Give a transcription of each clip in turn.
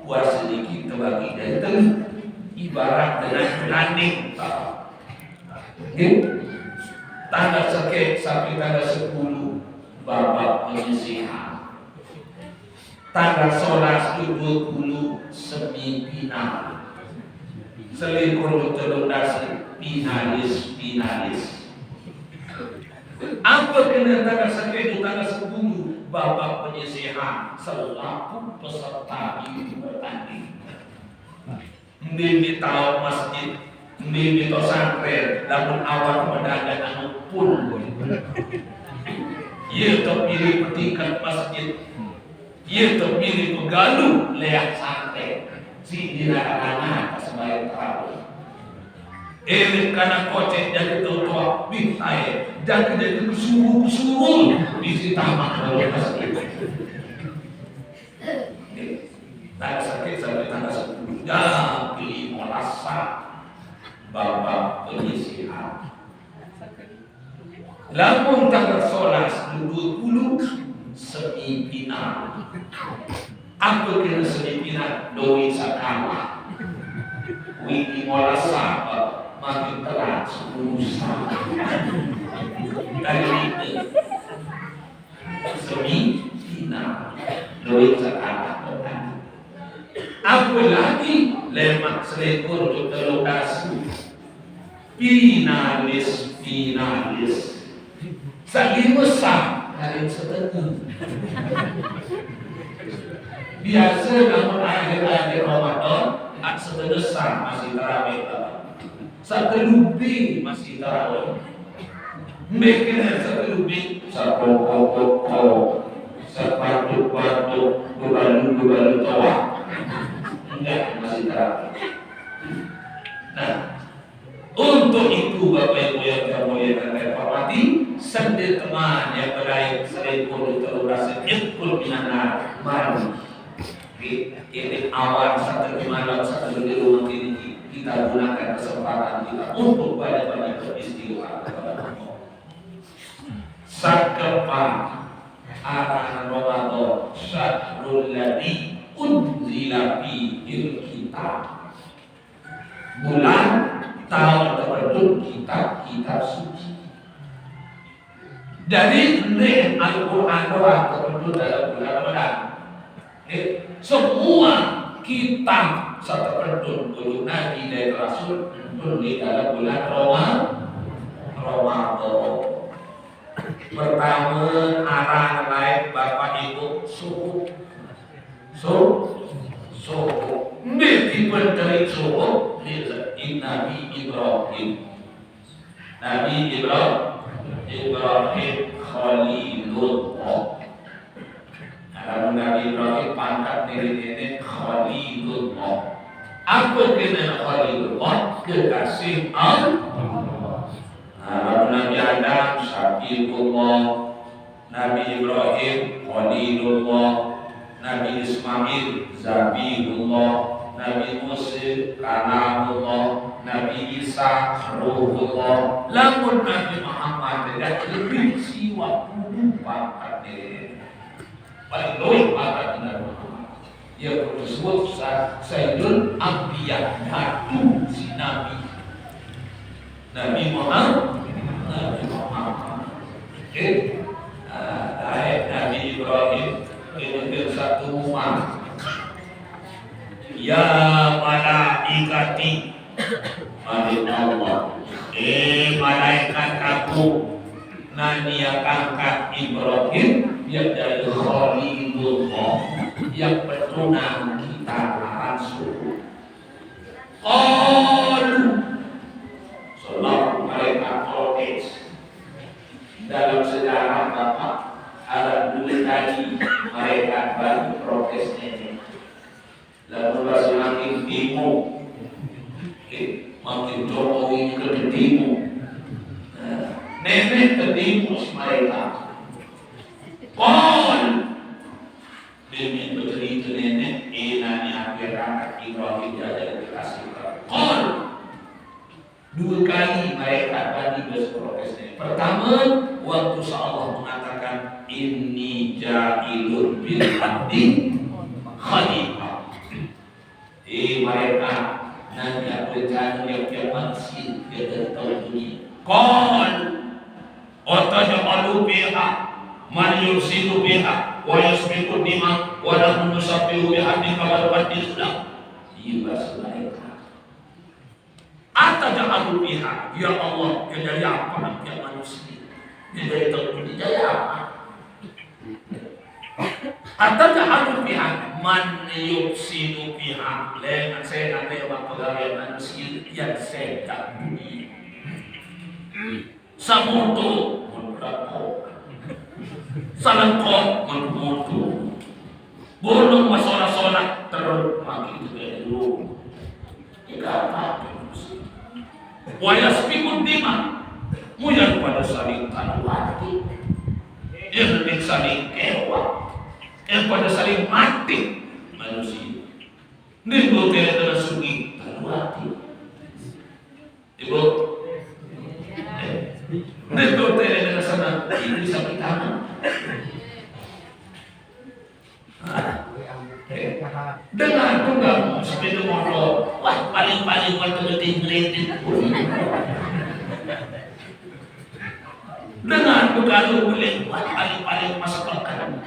buat sedikit terbagi dan ibarat dengan landing. Tanggal seket sampai tanggal 10 babak penyisihan. Tanggal 11 20 semifinal. Selikur terlunasi finalis. Apa kena tanggal seket tanggal 10 babak penyisihan selaku peserta itu bertanding. Mimpi tahu masjid, mimpi tahu santren, namun awal pedagang anu pun. Ia terpilih petingkat masjid, ia terpilih pegaluh leak santren. Si dina-anak sebagai terawih. Karena kocek jadi tua bintai, jangan jadi kesuruh di tamak lalu masjid. Tanggal sakit sampai tanggal 10 dan pilih merasa babak penyisihan. Lamun tanggal 11 20 semifinal. Apa kena semifinal? Doi sakama. Wiki merasa makin terat 10 dari itu semifinal. Doi sakama. Apa lagi lemak selekor terlokasi finalis saking besar dari setengah. Biasa namun akhir-akhir Ramadan setengah masih tarawih, satu lebih masih tarawih. Mereka satu lebih sapok sepatu bebalu tawa. Enggak, masih tarawih. Nah, untuk itu Bapak Ibu yang dimuliakan oleh Hormati, sendiri teman yang berair selipur terurasi ikul minana malam. Ini awal satu di malam satu di rumah ini kita gunakan kesempatan kita untuk banyak-banyak beristighfar kepada Allah. Sakepan arahan Ramadan syahrul ladzi unzila fihil kitab. Bulan tahun tertentu kitab suci. Jadi Al-Quran doang tertentu dalam bulan Ramadan. Semua kitab tertentu guru Nabi dan Rasul di dalam bulan Ramadan. Pertama arah lain Bapak Ibu suhu. Mesti menteri suhu Nabi Ibrahim. Nabi Ibrahim Khalilullah. Kalau Nabi Ibrahim pangkat diri Khalilullah. Apa kena Khalilullah? Kekasih Allah. Nabi Adam Syafirullah, Nabi Ibrahim Khalilullah, Nabi Ismail Zabihullah, Nabi Musa Kalamullah, Nabi Isa Ruhullah. Lamun Nabi Muhammad tidak lebih siwa pangkat diri. Paling loh pangkat Nabi Muhammad. Dia disebut Sayyidul Anbiya, Datu si Nabi. Nabi Muhammad. Nabi Ibrahim itu satu umat. Ya malaikati, Allah. Malaikat aku, nani angkat Ibrahim yang dari Khalilullah, yang petunang kita langsung. Selalu mereka protes dalam sejarah Bapak ada dua kali mereka bagi protes ini. Lalu makin demo, makin Jokowi ke demo, nenek ke demo mereka. Nenek bercerita nenek, nani akhirat Ibrahim jadi dikasih dua kali mereka bagi berprotesnya. Pertama, waktu Allah mengatakan inni ja'ilun bil ardi khalifah. mereka nanti aku rencana yang manusia dia dari tahun dunia. Kon otaja alu biha man yusidu biha wa yasbiqu dima wa la nusabbihu bihamdika wa nuqaddisuka. Ibas mereka. Ataja alu biha, ya Allah, yang dari apa yang manusia? Yang dari tahun dunia dari apa? Ataja alu biha man yusidu biha, dengan saya nanti pegawai manusia yang saya dunia. Samuto menurako, salangko menutu, bolong masola-sola terus makin dulu. Jika apa? Wayas pikun dima, muyan pada saling tanuati, yang saling kewa, yang pada saling mati manusia. Nibu kaya dengan sungi tanuati, ibu. Neto tele dengan sana ini sampai tangan. Dengan tunggang sepeda motor, wah paling-paling waktu penting. Dengan bukan boleh, wah paling-paling masuk makan.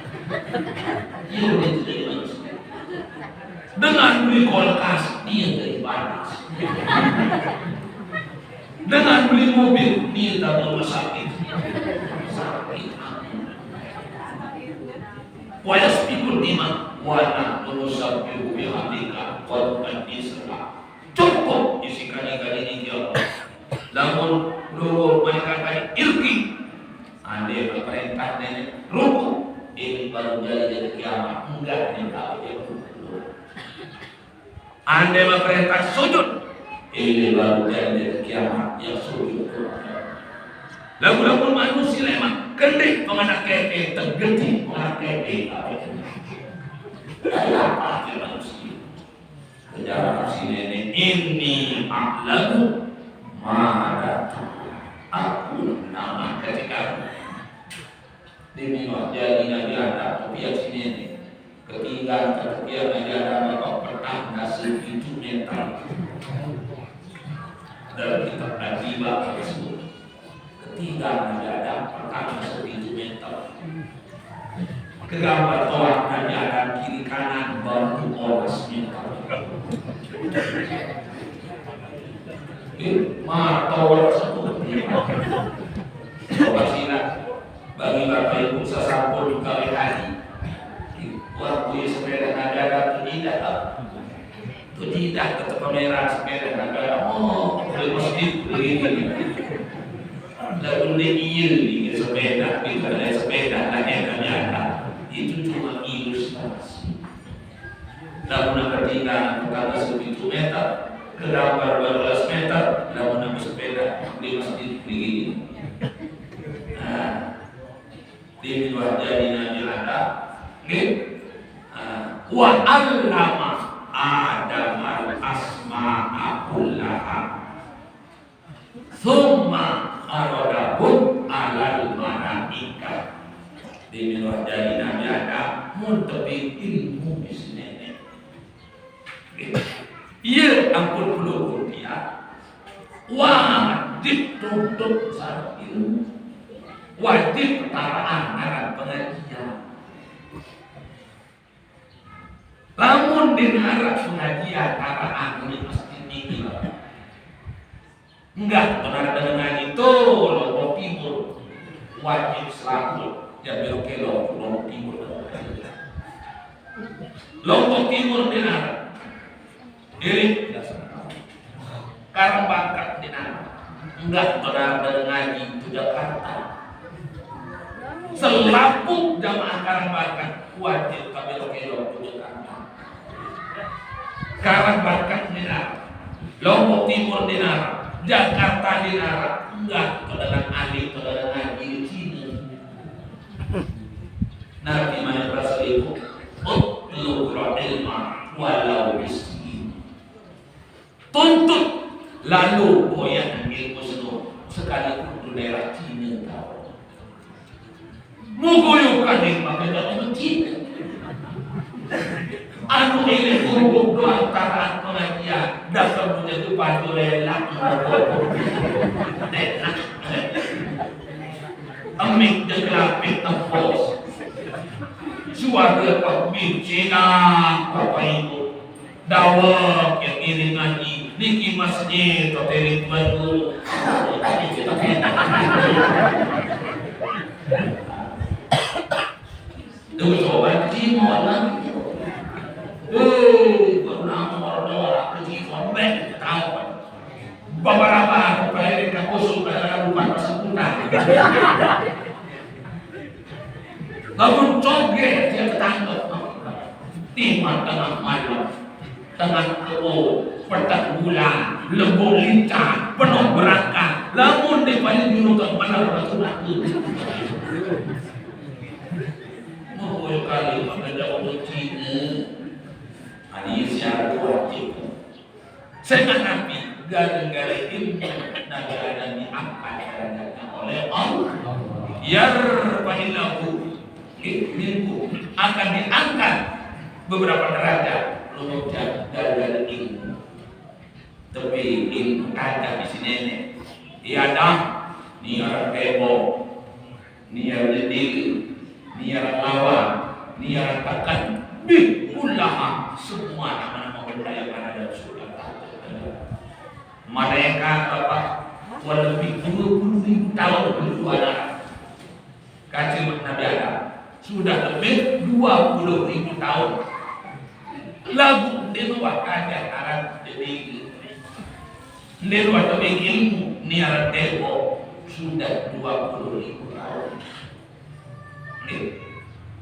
Dengan beli kulkas, dia dari panas. Dengan beli mobil, dia tak mau sakit. Wayas pikul dima, wana menusabbihu bihamdika wa nuqaddisuka. Cukup isi kali-kali ini ya Allah. Namun luhur mereka ilki. Andai perintah nenek ruku, ini baru jadi kiamat. Enggak tidak dia ruku. Andai perintah sujud, ini baru jadi kiamat yang sujud. Lagu-lagu manusia memang kendek menganak keke tergeti menganak keke. Apa manusia? Kejaran si nenek ini a'lamu ma'ada. Aku nama ketika demi jadi nabi ada pihak si nenek. Ketiga ketika nabi ada bapak pernah ngasih itu mental. Dalam kitab Al-Iba tersebut. Ketiga nabi ada pertama seperti mental. Kegambar orang nabi ada kiri kanan baru oras mental. Mata oras seperti coba sila bagi bapak ibu sesampul kali hari. Waktu sepeda negara itu tidak tetap merah sepeda negara. Oh, boleh masjid begini. Lalu ini sepeda, itu ada sepeda, ada itu cuma ilustrasi. Lalu nak ketinggalan perkara 1 meter, kegambar 12 meter, lalu nak sepeda di masjid begini. Nah, di luar jadi nabi ada, wa allama Adam al-asma'a kullaha thumma aradahum alal malaika. Di luar dari nabi ada muntabi ilmu bisnenek. Iya ampun pelukul dia wajib tutup sarap ilmu, wajib ketaraan akan pengajian. Lamun dinarap pengajian taraan ini pasti tinggi. Enggak, benar dengan itu Lombok Timur wajib selalu jadi kilo Lombok Timur. Lombok Timur dinarap diri Karang Bangkat dinarap. Enggak, benar dengan itu Jakarta selapu jamaah Karang Bangkat wajib kilo Jakarta. Karang Bangkat dinarap, Lombok Timur dinarap, Jakarta dinarap. Enggak, dengan ahli, dengan ngaji di sini. Nabi mana berasal itu? Utlubul ilma walau miskin. Tuntut lalu goyang ilmu senuh sekalipun di daerah Cina tahu. Mugoyukan ilmu kita Cina. Anu ini hubung doang taraan pengajian. padu lelak. Amik deklapit tempos. Suara pembicina Bapak Ibu. Dawak yang ini ngaji niki masjid hotel baru. Tuh coba cimo lagi. Pernah orang kecil bed tahu. Beberapa bayar ke kosong pada lupa seputar. Lalu coget dia ketangkep. Timah tengah malam, tengah kebo, petak bulan, lembut lincah, penuh berangkat. Lamun di paling dulu tak pernah berasulah itu. Mau kali pada orang Cina, ini siapa wajib. Saya nabi gara-gara ilmu negara diangkat oleh Allah. Yarfa'illahu ilmu akan diangkat beberapa derajat lu gara-gara ilmu. Tapi ilmu ada di sini nih. Iya dah, ni orang kebo, ni orang dedil, ni orang lawan, ni orang takkan, bikulah semua nama-nama benda yang ada dalam surga. Mereka apa? Lebih 20.000 tahun berjuara. Kacil Nabi Adam sudah lebih 20.000 tahun. Lagu di luar kajian Arab jadi di luar tapi ilmu niara tebo sudah 20.000 tahun.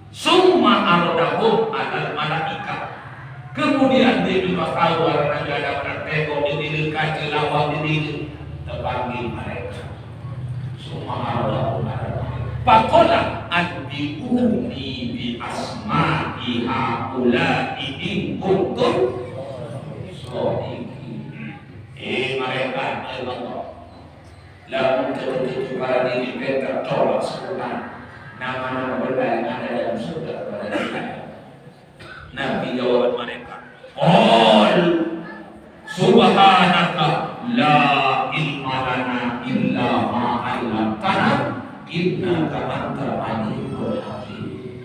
Semua arodahum adalah malaikat. Kemudian di luar awal Nabi Adam tebo di kajian lawang di terpanggil mereka. Semua arodahum adalah Pakola anbi'uni bi asma'i haula'i in kuntum shodiqin. Mereka Allah lalu tertutup para diri mereka tolak sebutan nama-nama benda yang ada dalam surga kepada mereka. Nabi jawaban mereka, Qul subhanaka la ilma lana illa ma 'allamtana innaka antal alimul hakim.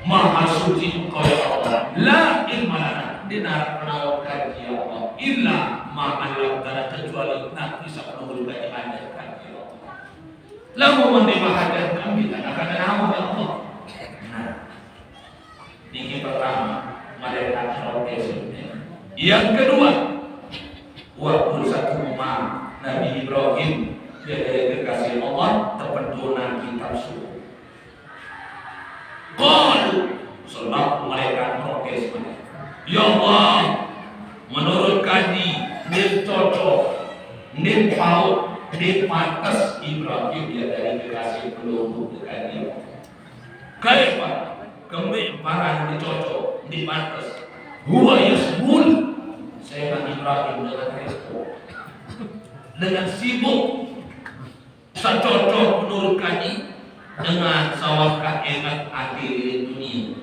Maha suci Engkau ya Allah. La ilma lana, dinar penawarkan ya Allah. Illa ma'alamtana, kecuali nak bisa penuh dari ajarkan ya Allah. Lalu menerima hajat kami dan akan nama ya Allah. Nah, ini pertama mereka protes. Yang kedua, waktu satu rumah Nabi Ibrahim dari kekasih Allah terpentunan kitab suci. Qalu sebab mereka protes mereka. Ya Allah, menurut kaji dia cocok, dia paut, dia pantas Ibrahim dia dari kekasih peluru kaji. Kenapa? Kami para dia cocok, dia pantas. Huwa yasbul, saya Ibrahim dengan respon, dengan sibuk. Secocok menurut kami dengan sawahkah enak hati dunia.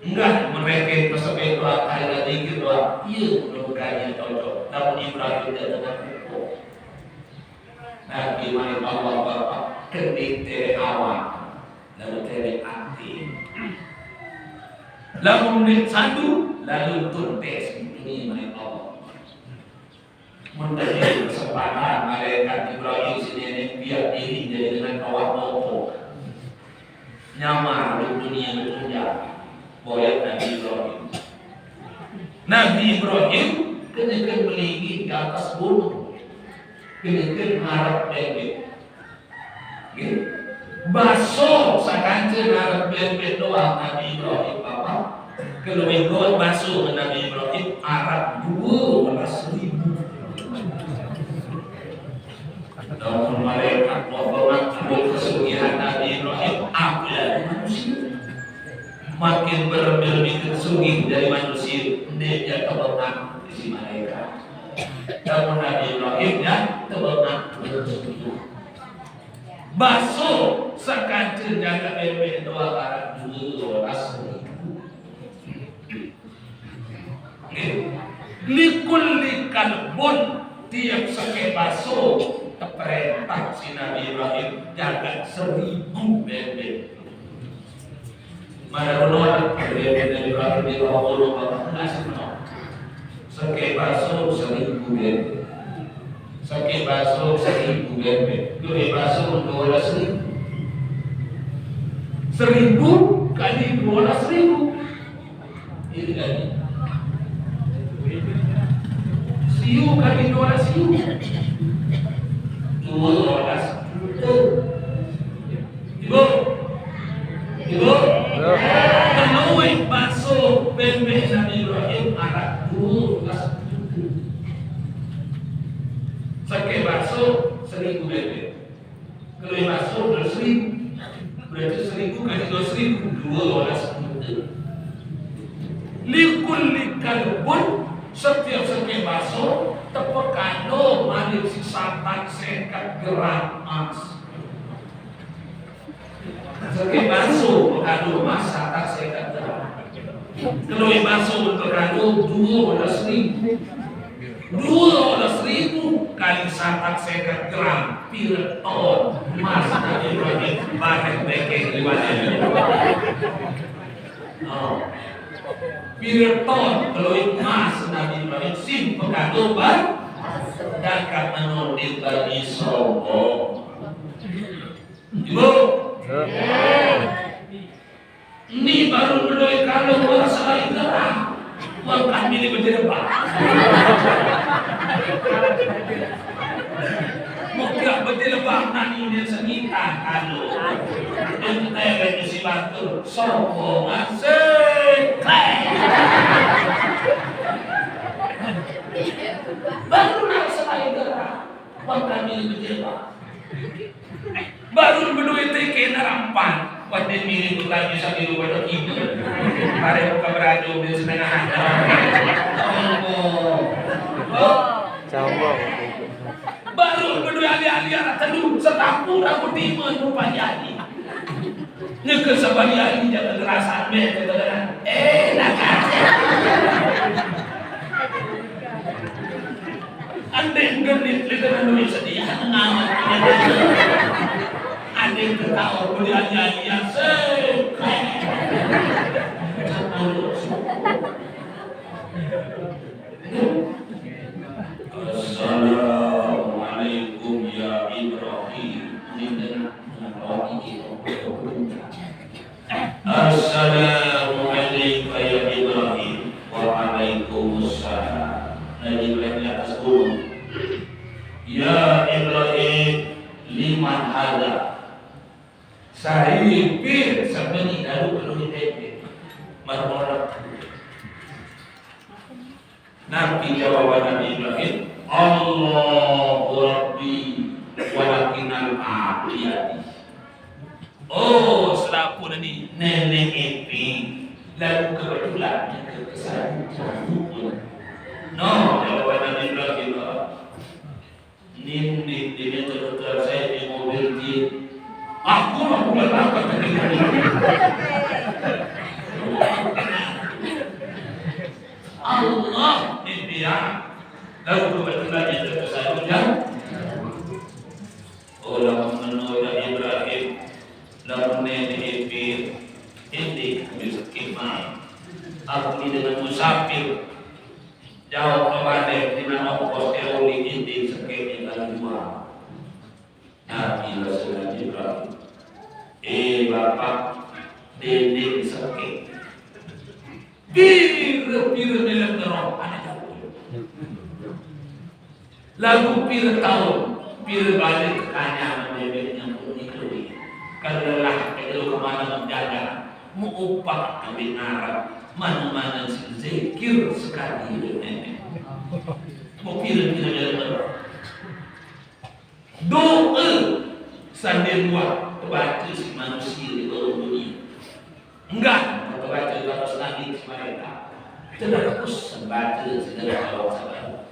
Enggak mereka tersebut doa kali dikit doa. Iya menurut kami cocok. Namun Ibrahim tidak dengan hukum. Nabi Muhammad Allah Bapak ketik tere awal lalu tere hati. Lalu menit satu lalu tuntes ini mereka Allah. Menjadi kesempatan malaikat Ibrahim sini biar diri jadi dengan kawat mopo nyamar di dunia bertunjuk boyak Nabi Ibrahim. Nabi Ibrahim kenakan melinggi di atas gunung, kenakan harap bebek. Baso sakancer harap bebek doang Nabi Ibrahim Bapak. Kalau minggu baso Nabi Ibrahim harap 12.000. Namun mereka mengaku kesugihan Nabi Ibrahim apabila manusia makin lebih kesugih dari manusia, dia kebenaran di sisi mereka. Namun Nabi Ibrahim ya kebenaran basuh sekancil jaga bebek doa barat 12.000. Likul kalbun tiap sake baso perintah si Nabi Ibrahim jaga 1000 bebek. Marono bebek Ibrahim di Allah ngasih sake baso 1000 bebek. Sake baso 1000 bebek. 2 baso 12.000. 1000 kali 12.000. Ini kali. Siu kali 12.000. 12. Ibu. Kenoi baso bebek Nabi Ibrahim anak 12. Sake baso 1000 bebek. Kenoi baso 12.000. Berarti 1000 kali 12.000 12. Likul likalbun setiap sake baso tepekano malik si satan sekat gerak mas. Sake baso pekano mas satan sekat gerak. Kalau baso pekano 12.000. 12.000 kali satan sekat gerak pireton mas dari Ibrahim pakai bekeng liwatnya. Pireton kalau emas Nabi Ibrahim sim pekado bar dakat menondil bagi sombong. Ibu, ini baru berdoa kalau merasa gerah, uang kami ini berdebat. Mungkin berdebat nanti ini senita kalau itu teh si batu sombong asik. Baru nak selai gerah, uang kami ini berdebat. Baru berduit teke narampan, wadah mirip lagi sambil wadah ibu. Mari buka beradu di setengah hari. Sombong. Baru berduit alih-alih anak teduh setampur aku timun rupa jadi. Nyekal sabani alih jangan ngerasan mereka dengan enak aja. Andai genit dengan duit sedih ngamat. Andai ketawa berduit alih yang sekali. Assalamualaikum ya Ibrahim. Assalamualaikum ya Ibrahim. Waalaikumsalam. Nabi Ibrahim di atas gunung. Ya Ibrahim, liman hada. Sahipir sabeni dalu perlu ditepek. Marmorot. Nabi jawab Nabi Ibrahim, Allahu Rabbi walakinal aqiyati. Oh, selaku ini nenek Epi lalu kebetulan kekesan. No, jawab Nabi Ibrahim. Nindi ini terus saya di mobil di. Aku berangkat dari hari. Allah impian lalu kebetulan itu kesadunya orang menurut Ibrahim lalu nenek ini miskin aku ini dengan musafir jauh kepada di mana kos teori ini sekali dan dua Nabi Rasulullah Ibrahim bapak nenek sakit pir dalam neraka ada jauh. Lalu pir tahu, pir balik ke kanya bebeknya pun itu. Kalau lelah kalau kemana menjaga, mau upah kebenaran, mana-mana si zikir sekali ini. Mau pir dalam neraka. Doa sambil dua terbaca si manusia di dunia. Enggak. Baca terus lagi mereka terus membaca segala kawasan.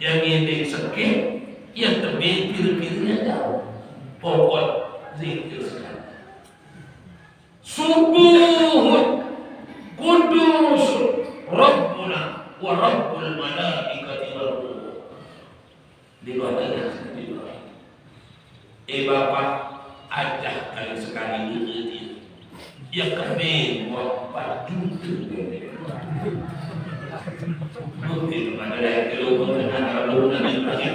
Yang ini sakit, yang terbaik pilih-pilihnya jauh. Pokok zikir sekali. Subuh kudus Rabbuna wa rabbul malaikati wal ruh. Di luar itu. Bapak ajak kali sekali dulu dia. Ya kami wapat juta. Mungkin ada yang keluar dengan lalu nanti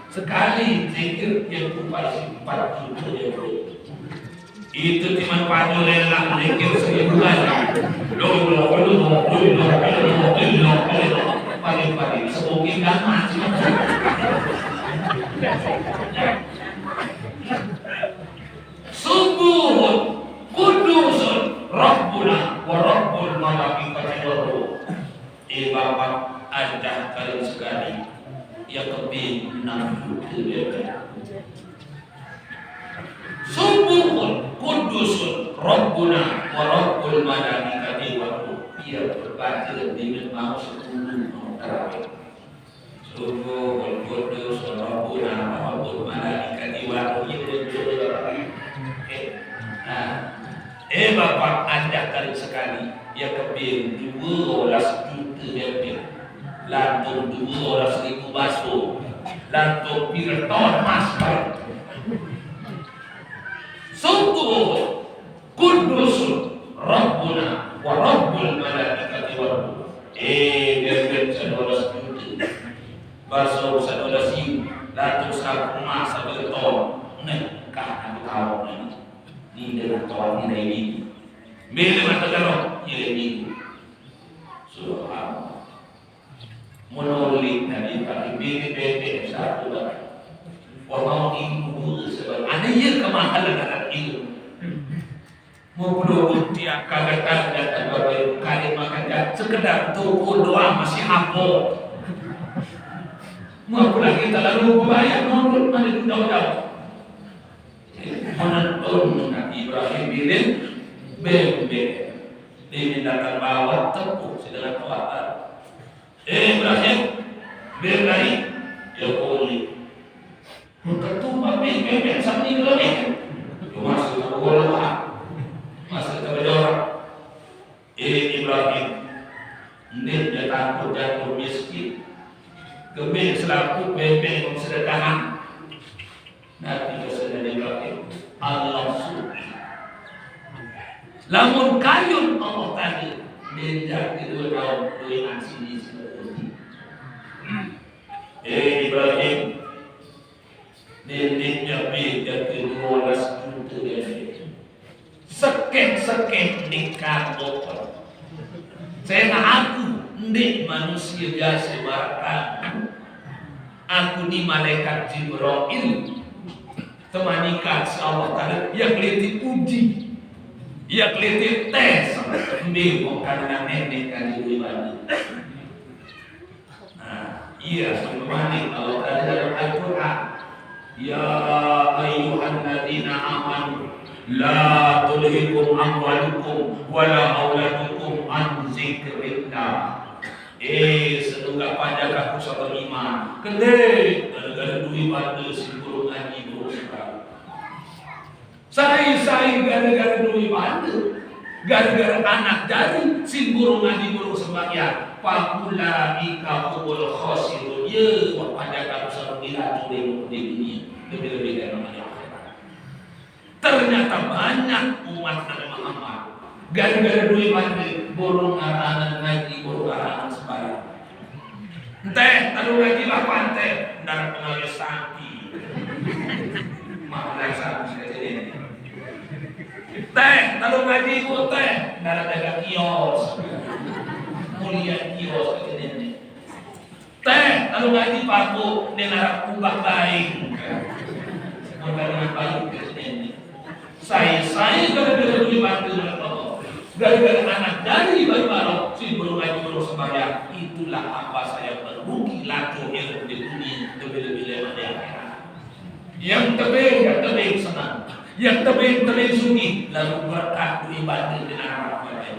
sekali zikir yang berupa 4 juta itu cuma padu lelah zikir 1000 kali. Paling semungkin gamat. Subuhun kudusun Rabbuna wa Rabbul malaikati war ruh. Bapak ajak kalian sekali ya kebin 6 juta. Subuhun kudusun Rabbuna wa Rabbul malaikati war ruh. Ia berbaca dengan mau 10 kali. Subuhun kudusun Rabbuna wa Rabbul malaikati war ruh. Bapak ajak kali sekali ya kebin 12 juta lebih. Lantung 12.000 baso, lantung pirton mas baik. Sungguh kudus Rabbuna wa Rabbul malaikati war ruh. Dia 12 juta baso 12.000, lantung 1 mas pirton. Nih kan tahu ni dengan kawan ini. Bila mata kalau ini subhanallah. Menolak Nabi pakai bebe satu lagi. Orang ibu sebab ada yang kemahalan anak itu. Mulu dia kagak dan bagai kali makan dan sekedar toko doa masih hafal. Mau lagi tak lalu bayar nonton mana jauh-jauh. Menonton Nabi Ibrahim bilin bebe. Dia datang bawa tepuk sedang kuat. Ibrahim berlari ya boleh. Tentu papi sampai ke lagi. Masuk ke bola, masuk ke bawah. Ibrahim, dia takut jatuh miskin. Kebin selaku bebek sedekahan. Nabi bersedekah Ibrahim. Allah suci. Lamun kayun Allah tadi. Dia kedua tahun dengan sini seperti Ibrahim neneknya beda ke-12 juta sekek nikah open. Saya aku nek manusia biasa bahkan aku ni malaikat Jibril temanikan Allah Ta'ala yang keliti uji ia keliti tes bingung karena nenek kan di mana. Ia sebagaimana Allah Ta'ala dalam Al-Quran, ya ayyuhan ladina amanu la tulhikum amwalukum wala auladukum an zikrillah. Semoga pada kaku satu iman kendai gara-gara duit pada sebelum ngaji berusaha. Saya gara-gara duit pada, gara-gara anak dari simburu ngaji burung sembahyang. Pakula ika kubul khosirun ye pada kaku satu iman di dunia lebih-lebih dari namanya. Ternyata banyak umat Nabi Muhammad gara-gara duit pada burung arahan ngaji burung arahan sembahyang. Teh, lalu lagi lah pantai dan pengalir sapi. Makan sapi saja ini. Teh, lalu ngaji bu teh, dan ada kios, mulia kios saja ini. Teh, lalu ngaji paku, dengan ubah baik, dengan baik saja ini. Saya gara-gara duit bantu gara-gara anak dari baru-baru si belum ngaji belum sembahyang. Itulah apa saya merugi laku ilmu di dunia lebih-lebih lewat di akhirat. Yang tebing senang, yang tebing sunyi lalu berkat ibadah dengan harapan lain.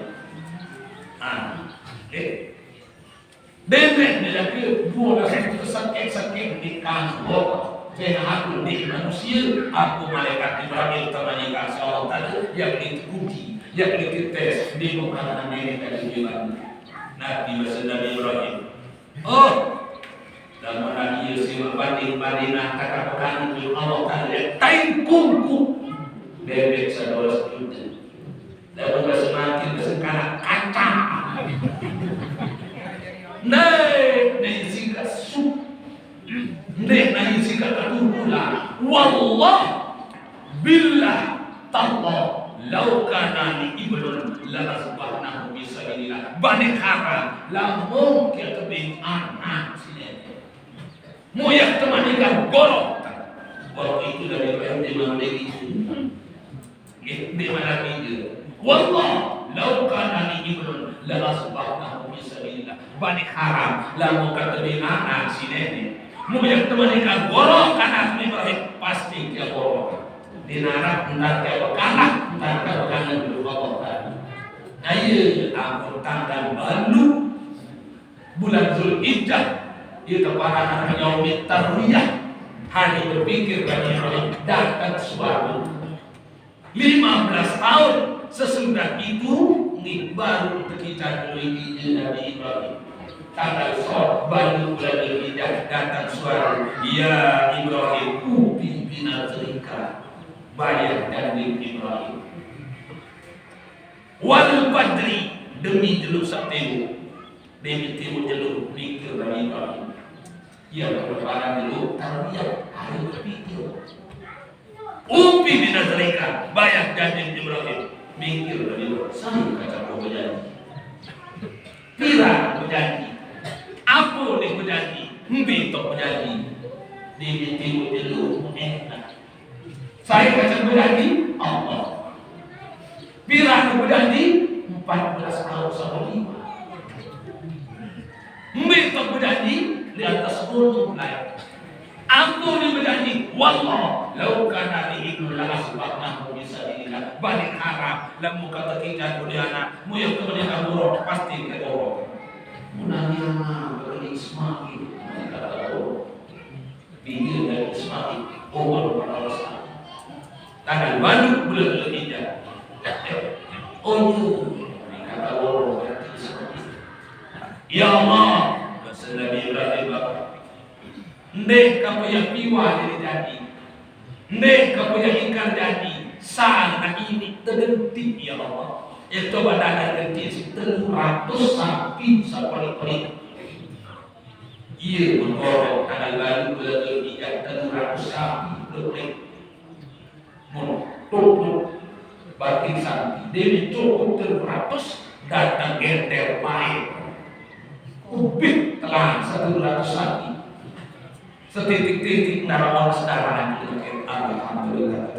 Demek dia ke bola sakit di kantor. Saya aku di manusia, aku malaikat Ibrahim temanikan Allah Ta'ala yang diuji, yang dites di bukan nenek dari jiwa. Nabi Nabi Ibrahim. Oh, dalam Nabi Yusuf banding-bandingan kata-kata itu Allah Ta'ala tain kungku bebek sadola sejuta. Lalu semakin sekarang kaca. Nih singkat sup. Nih singkat tertulah. Wallah billah tallah. Lau kana ni ibnun la asbahnahu bisabilillah. Bani haram la mungkin kebin anak sini. Mu yang teman ikan gorok. Gorok itu dari Imam Malik itu. Di mana itu? Wallah lau kana ni ibnun la asbahnahu bisabilillah. Bani haram la mungkin kebin anak sini. Mu yang teman ikan gorok anak Ibrahim pasti dia gorok. Dinarak hendak dia kalah tanggal kangen dulu Allah. Ayo ampun tanggal baru bulan Zulhijjah itu para anak yaumit tarwiyah hari berpikir bagi orang datang suatu 15 tahun sesudah itu ini baru kita dulu ini Nabi Ibrahim tanggal baru bulan Zulhijjah datang suatu ya Ibrahim ubi binazrika bayar dan Ibrahim wal badri demi jeluk September demi timur jeluk mikir dari Ibrahim ya berlebaran jeluk tarwiyah hari berpikir upi binazrika bayar dan Ibrahim mikir dari Ibrahim saya kata kau berjanji pira berjanji apa nih berjanji tok berjanji demi timur jeluk enak. Saya baca berjanji Allah. Bila berjanji 14 tahun sama 5. Minta berjanji di atas gunung lain. Aku ni berjanji, wallah, lau kana li ibnu la asbahnahu bisabilillah. Bani haram, lamu kata kita dunia mu yang kemudian buruk pasti ke buruk. Munanya beri Ismail, kata buruk. Pinggir dari Ismail, umur berapa tanggal baru bulan Zulhijjah. Oh kata Allah ya Allah Nabi Ibrahim ndek kapuya piwa dari jadi ndek kapuya ikan jadi sana ini terdentik ya Allah itu badan terdentik 300 sapi sapali-pali iya menurut tanggal baru bulan Zulhijjah 300 sapi terdentik tutup batik santi Dewi cukup 300 datang genter main ubik telah 100 santi setitik-titik narawan sedaraan alhamdulillah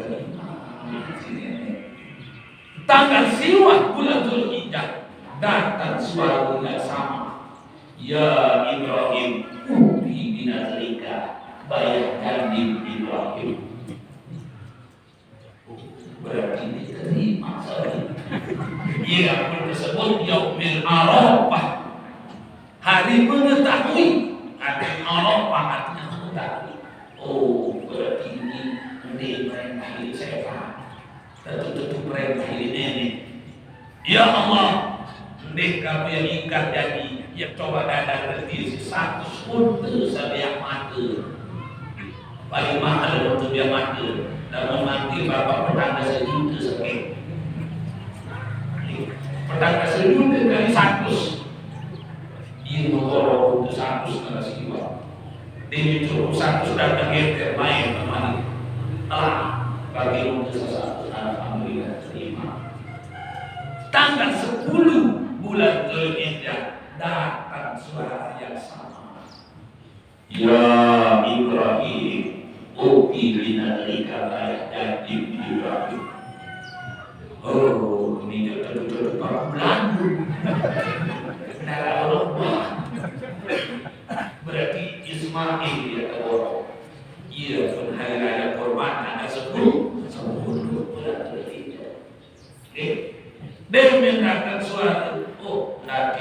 tanggal siwah bulan Zulhijjah datang suara yang sama ya Ibrahim ubi binazrika bayar janji Ibrahim berarti diterima sorry. Ia pun disebut Yaumil Arafah hari mengetahui hari Arafah artinya mengetahui oh berarti ini perintah ini saya paham tentu perintah ini ya Allah ndek kamu yang ingkar jadi yang coba dadar terisi 100 untuk saya mati paling mahal untuk dia mati dan memanggil bapak petangga sejuta sekali petangga sejuta kali 100 ini menggorok untuk 100 kali sekiwa ini cukup 100 datang geter main kembali telah bagi untuk 100 alhamdulillah terima tanggal 10 bulan Zulhijjah datang suara yang sama ya Ibrahim Uki binazrika bayar janji Ibrahim. Oh, ini jatuh-jatuh para Belanda. Darah Allah. Berarti Ismail ya orang. Ia pun hari raya korban ada 10 bulan Zulhijjah. Dia mendatang suatu. Oh, nanti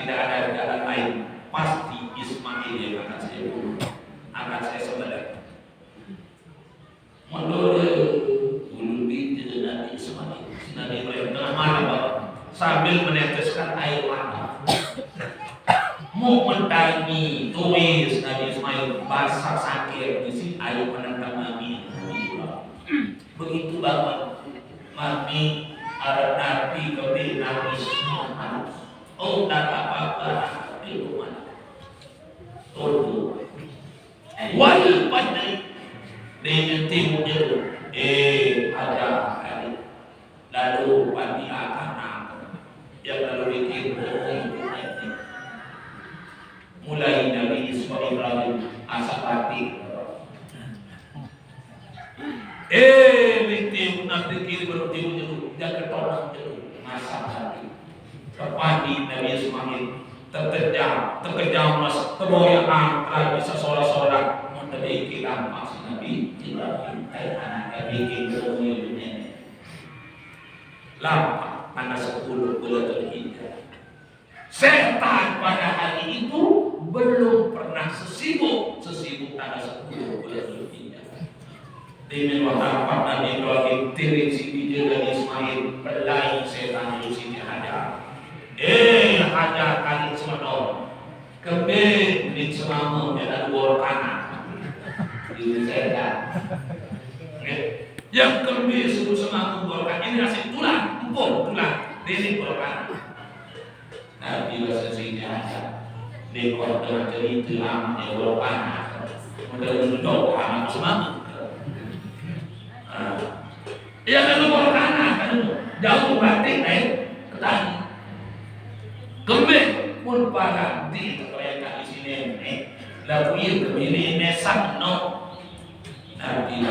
Mu mendangi tulis Nabi Ismail bahasa sakit di sini ayo menentang Nabi. Begitu banget mati ada Nabi kemudian Nabi Muhammad. Oh tak apa-apa itu mana? Tuh. Wal padai dengan timur ada lalu padi akan yang lalu dikirim mulai dari Ismail Ibrahim Asapati binti nanti kiri bertimu dulu jangan tolong dulu Asapati kepadi Nabi Ismail terkejam mas kemoyaan bisa sorak-sorak menjadi kita maksud Nabi Ibrahim anak Nabi Ibrahim lama panas 10 bulan Dzulhijjah. Setan pada hari itu belum pernah sesibuk tanggal 10 bulan Dzulhijjah. Dengan wahab Nabi Ibrahim tiring si bijil dan Ismail pelai setan itu sini hajar. Hajar kali semua kembali di semamu dan dua kanan di setan. Yang kembali sebut semamu dua kanan ini nasi tulang, empuk tulang, ini dua kanan. Nabi sini hajar. Di kota cerita lama yang dua kanan. Mudah dua kanan semamu. Ya kalau dua kanan kan jauh batik ketani. Kembali pun pada di terkait di sini lalu ia kembali nesak no. Nabi